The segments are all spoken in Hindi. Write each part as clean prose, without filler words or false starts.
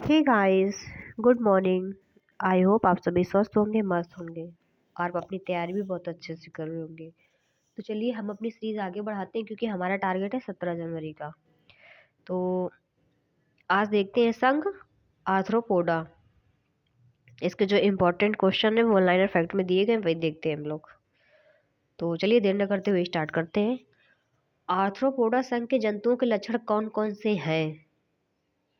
Hey guys, good morning. I hope आप सभी स्वस्थ होंगे, मस्त होंगे और अपनी तैयारी भी बहुत अच्छे से कर रहे होंगे। तो चलिए हम अपनी सीरीज आगे बढ़ाते हैं क्योंकि हमारा टारगेट है 17 जनवरी का। तो आज देखते हैं संघ आर्थ्रोपोडा। इसके जो इम्पोर्टेंट क्वेश्चन है वो वन लाइनर फैक्ट में दिए गए हैं, वही देखते हैं हम लोग। तो चलिए देर न करते हुए स्टार्ट करते हैं। आर्थ्रोपोडा संघ के जंतुओं के लक्षण कौन कौन से हैं?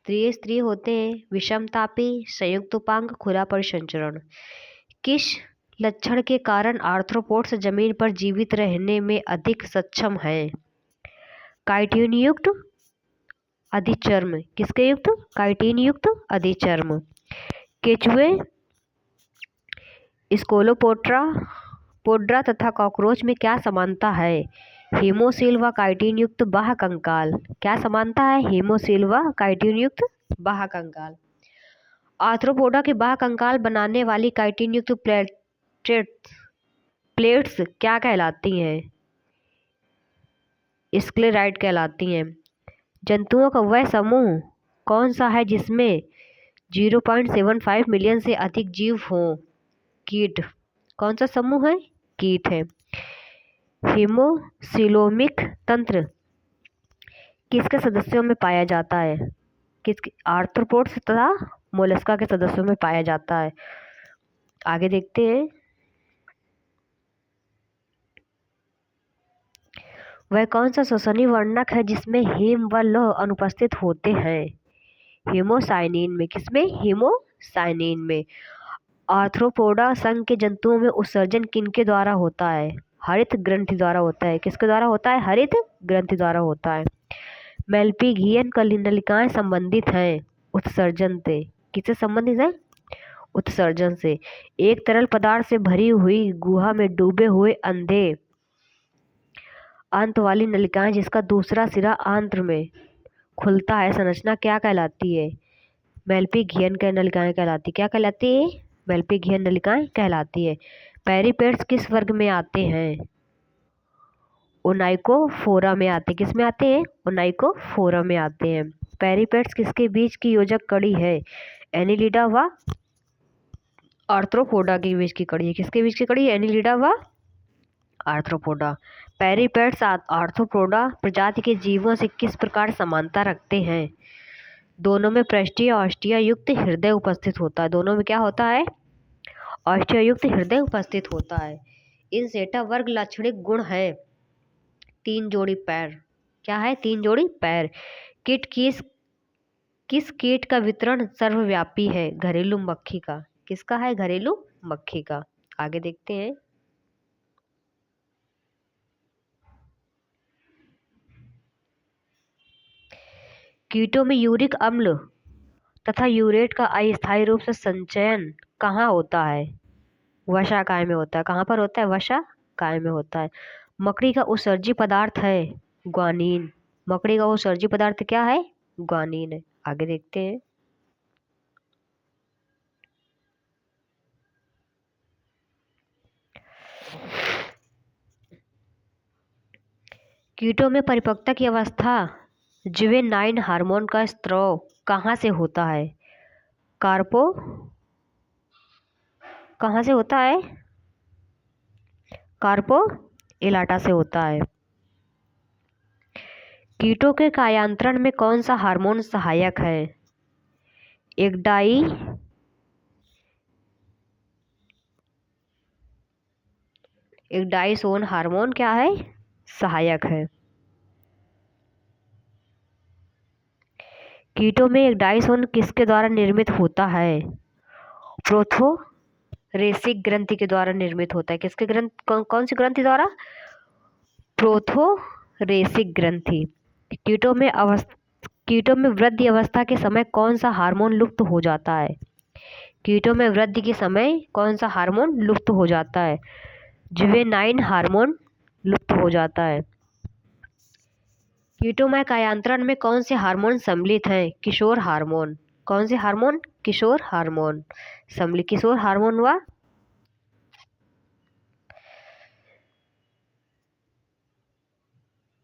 त्रिस्तरीय होते हैं, विषमतापी, संयुक्त उपांग, खुला परिसंचरण। किस लक्षण के कारण आर्थ्रोपोड्स जमीन पर जीवित रहने में अधिक सक्षम हैं? काइटिन युक्त अधिचर्म। किसके युक्त? काइटिन युक्त अधिचर्म। केचुए, स्कोलोपोट्रा पोड्रा तथा कॉकरोच में क्या समानता है? हीमोसील व काइटिन युक्त बाह्य कंकाल। क्या समानता है? हीमोसील व काइटिन युक्त बाह्य कंकाल। आर्थ्रोपोडा के बाह्य कंकाल बनाने वाली काइटिन युक्त प्लेट्स क्या कहलाती हैं? स्क्लेराइड कहलाती हैं। जंतुओं का वह समूह कौन सा है जिसमें 0.75 मिलियन से अधिक जीव हों? कीट। कौन सा समूह है? कीट है। हेमोसिलोमिक तंत्र किसके सदस्यों में पाया जाता है? किसके? आर्थ्रोपोड्स तथा मोलस्का के सदस्यों में पाया जाता है। आगे देखते हैं। वह कौन सा श्वसनीय वर्णक है जिसमें हीम व लौह अनुपस्थित होते हैं? हीमोसाइनिन में। किसमें? हीमोसाइनिन में। आर्थ्रोपोडा संघ के जंतुओं में उत्सर्जन किनके द्वारा होता है? हरित ग्रंथि द्वारा होता है। किसके द्वारा होता है? हरित ग्रंथि द्वारा होता है। मेलपिघियन नलिकाएं संबंधित हैं उत्सर्जन से। किससे संबंधित है? उत्सर्जन से। एक तरल पदार्थ से भरी हुई गुहा में डूबे हुए अंधे अंत वाली नलिकाएं जिसका दूसरा सिरा आंत्र में खुलता है, संरचना क्या कहलाती है? मेलपिघियन नलिकाएं कहलाती। क्या कहलाती है? मेलपिघियन नलिकाएं कहलाती है। पेरिपेड्स किस वर्ग में आते हैं? ओनाइकोफोरा में आते। किस में आते हैं? ओनाइकोफोरा में आते हैं। पेरिपेड्स किसके बीच की योजक कड़ी है? एनिलिडा व आर्थ्रोपोडा के बीच की कड़ी है। किसके बीच की कड़ी है? एनिलिडा व आर्थ्रोपोडा। पेरिपेड्स आर्थ्रोपोडा प्रजाति के जीवों से किस प्रकार समानता रखते हैं? दोनों में पृष्ठीय ऑस्टिया युक्त हृदय उपस्थित होता है। दोनों में क्या होता है? ऑस्टिया युक्त हृदय उपस्थित होता है। इंसेटा वर्ग लाक्षणिक गुण है 3 जोड़ी पैर। क्या है? 3 जोड़ी पैर। कीट किस कीट का वितरण सर्वव्यापी है? घरेलू मक्खी का। किसका है? घरेलू मक्खी का। आगे देखते हैं। कीटों में यूरिक अम्ल तथा यूरेट का अस्थायी रूप से संचयन कहाँ होता है? वसाकाय में होता है। कहाँ पर होता है? वसाकाय में होता है। मकड़ी का उत्सर्जी पदार्थ है ग्वानिन। मकड़ी का उत्सर्जी पदार्थ क्या है? ग्वानिन है। आगे देखते हैं। कीटों में परिपक्वता की अवस्था जुवेनाइन हार्मोन का स्त्राव कहाँ से होता है? कार्पो कहाँ से होता है? कार्पो इलाटा से होता है। कीटों के कायांतरण में कौन सा हार्मोन सहायक है? एग्डाइसोन हार्मोन क्या है? सहायक है। कीटों में एग्डाइसोन किसके द्वारा निर्मित होता है? प्रोथोरेसिक ग्रंथि के द्वारा निर्मित होता है। किसके कौन सी ग्रंथि द्वारा? प्रोथोरेसिक ग्रंथि। कीटों में वृद्धि अवस्था के समय कौन सा हार्मोन लुप्त हो जाता है? कीटों में वृद्धि के समय कौन सा हार्मोन लुप्त हो जाता है? जुवेनाइन हार्मोन लुप्त हो जाता है। कीटों में कायांतरण में कौन से हार्मोन सम्मिलित हैं? किशोर हार्मोन। कौन से हार्मोन? किशोर हार्मोन सम्मिलित। किशोर हार्मोन व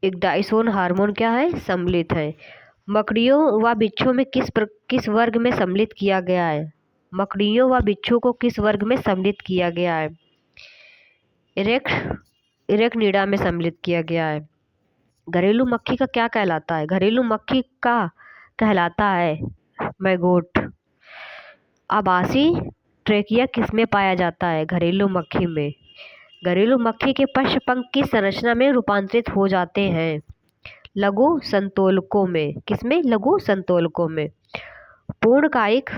एग्डाइसोन हार्मोन क्या है? सम्मिलित है। मकड़ियों व बिच्छू में किस वर्ग में सम्मिलित किया गया है? मकड़ियों व बिच्छू को किस वर्ग में सम्मिलित किया गया है? इरेक्टनिडा में सम्मिलित किया गया है। घरेलू मक्खी का क्या कहलाता है? घरेलू मक्खी का कहलाता है मैगोट। आभासी ट्रेकिया किसमें पाया जाता है? घरेलू मक्खी में। घरेलू मक्खी के पश्च पंख किस संरचना में रूपांतरित हो जाते हैं? लघु संतोलकों में। किसमें? लघु संतोलकों में। पूर्ण कायिक,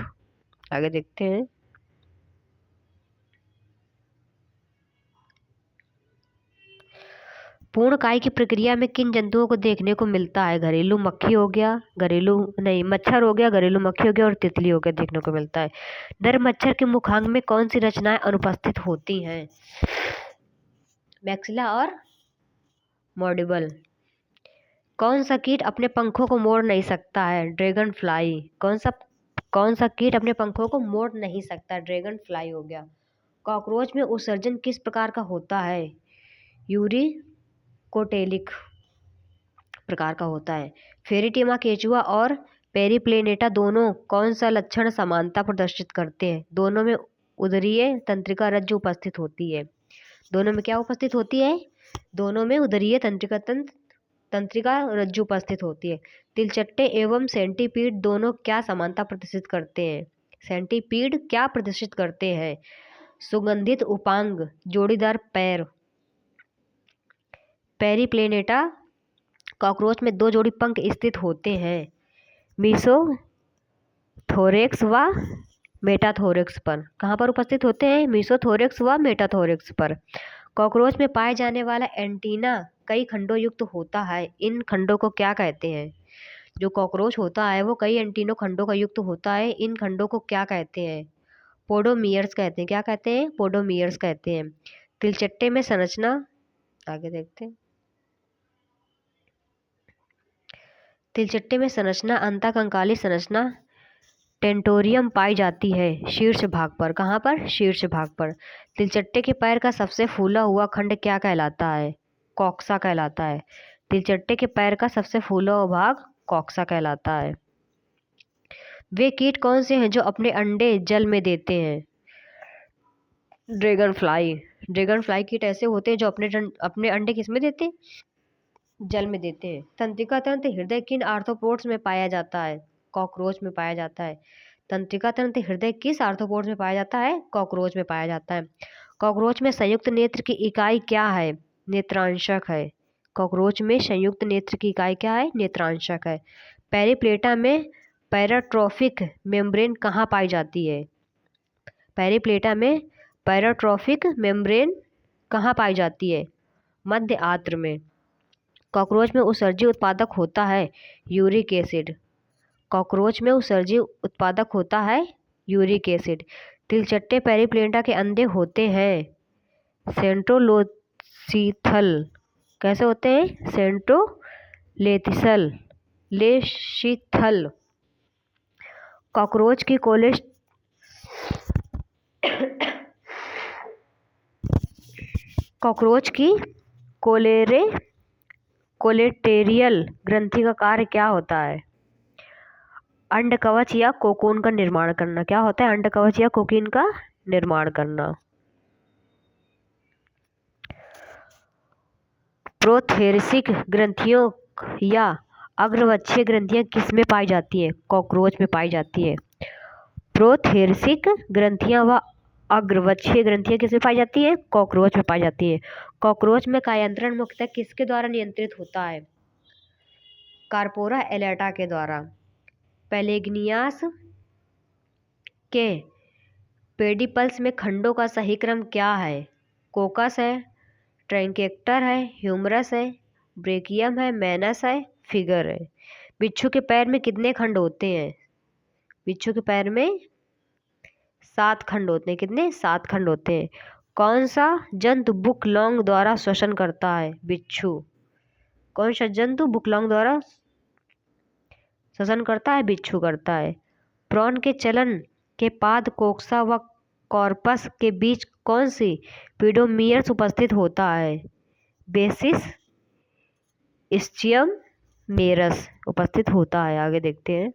आगे देखते हैं। पूर्ण काय की प्रक्रिया में किन जंतुओं को देखने को मिलता है? घरेलू मक्खी हो गया, मच्छर हो गया, घरेलू मक्खी हो गया और तितली हो गया, देखने को मिलता है। नर मच्छर के मुखांग में कौन सी रचनाएं अनुपस्थित होती हैं? मैक्सिला और मॉडिबल। कौन सा कीट अपने पंखों को मोड़ नहीं सकता है? Dragon fly. कौन सा कीट अपने पंखों को मोड़ नहीं सकता? ड्रैगन फ्लाई हो गया। कॉकरोच में उत्सर्जन किस प्रकार का होता है? यूरिकोटेलिक प्रकार का होता है। फेरिटिमा केचुआ और पेरिप्लेनेटा दोनों कौन सा लक्षण समानता प्रदर्शित करते हैं? दोनों में उदरीय तंत्रिका रज्जु उपस्थित होती है। दोनों में क्या उपस्थित होती है? दोनों में उदरीय तंत्रिका रज्जु उपस्थित होती है। तिलचट्टे एवं सेंटीपीड दोनों क्या समानता प्रदर्शित करते हैं? सेंटीपीड क्या प्रदर्शित करते हैं? सुगंधित उपांग, जोड़ीदार पैर। पेरिप्लेनेटा कॉकरोच में 2 जोड़ी पंख स्थित होते हैं, मीसोथोरेक्स व मेटाथोरेक्स पर। कहाँ पर उपस्थित होते हैं? मीसोथोरेक्स व मेटाथोरेक्स पर। कॉकरोच में पाए जाने वाला एंटीना कई खंडों युक्त होता है, इन खंडों को क्या कहते हैं? जो कॉकरोच होता है वो कई एंटीनो खंडों का युक्त होता है, इन खंडों को क्या कहते हैं? पोडोमियर्स कहते हैं। क्या कहते हैं? पोडोमियर्स कहते हैं। तिलचट्टे में संरचना, आगे देखते हैं। तिलचट्टे में संरचना अंतःकंकाली संरचना टेंटोरियम पाई जाती है शीर्ष भाग पर। कहाँ पर? शीर्ष भाग पर। तिलचट्टे के पैर का सबसे फूला हुआ खंड क्या कहलाता है? कॉक्सा कहलाता है। तिलचट्टे के पैर का सबसे फूला हुआ भाग कॉक्सा कहलाता है। वे कीट कौन से हैं जो अपने अंडे जल में देते हैं? Dragon fly. ड्रैगन फ्लाई कीट ऐसे होते हैं जो अपने अंडे किस में देते हैं? जल में देते हैं। तंत्रिका तंत्र हृदय किन आर्थ्रोपोड्स में पाया जाता है? कॉकरोच में पाया जाता है। तंत्रिका तंत्र हृदय किस आर्थ्रोपोड्स में पाया जाता है? कॉकरोच में पाया जाता है। कॉकरोच में संयुक्त नेत्र की इकाई क्या है? नेत्रांशक है। कॉकरोच में संयुक्त नेत्र की इकाई क्या है? नेत्रांशक है। पेरिप्लेटा में पैराट्रोफिक मेम्ब्रेन कहाँ पाई जाती है? पेरिप्लेटा में पैराट्रोफिक मेम्ब्रेन कहाँ पाई जाती है? मध्य आंत्र में। कॉकरोच में उत्सर्जी उत्पादक होता है यूरिक एसिड। कॉकरोच में उत्सर्जी उत्पादक होता है यूरिक एसिड। तिलचट्टे पेरिप्लेटा के अंडे होते हैं सेंट्रोलोसीथल। कैसे होते हैं? सेंट्रोलेथिसल लेशिथल। कॉकरोच की कोलेटेरियल ग्रंथि का कार्य क्या होता है? अंड कवच या कोकून का निर्माण करना। क्या होता है? अंड कवच या कोकून का निर्माण करना। प्रोथेरिसिक ग्रंथियों या अग्रवक्षीय ग्रंथियां किस में पाई जाती है? कॉकरोच में पाई जाती है। प्रोथेरिसिक ग्रंथियां व अग्रवक्षीय ग्रंथियां किस में पाई जाती है? कॉकरोच में पाई जाती है। कॉकरोच में कायांतरण मुख्यतः किसके द्वारा नियंत्रित होता है? कार्पोरा एलेटा के द्वारा। पेलेग्नियास के पेडिपल्स में खंडों का सही क्रम क्या है? कोकस है, ट्रैंकेक्टर है, ह्यूमरस है, ब्रेकियम है, मैनस है, फिगर है। बिच्छू के पैर में कितने खंड होते हैं? बिच्छू के पैर में 7 खंड होते हैं। कितने? 7 खंड होते हैं। कौन सा जंतु बुकलॉन्ग द्वारा श्वसन करता है? बिच्छू। कौन सा जंतु बुकलॉन्ग द्वारा श्वसन करता है? बिच्छू करता है। प्रॉन के चलन के पाद कोक्सा व कॉर्पस के बीच कौन सी पीडोमियर्स उपस्थित होता है? बेसिस, इस्चियम, मेरस उपस्थित होता है। आगे देखते हैं।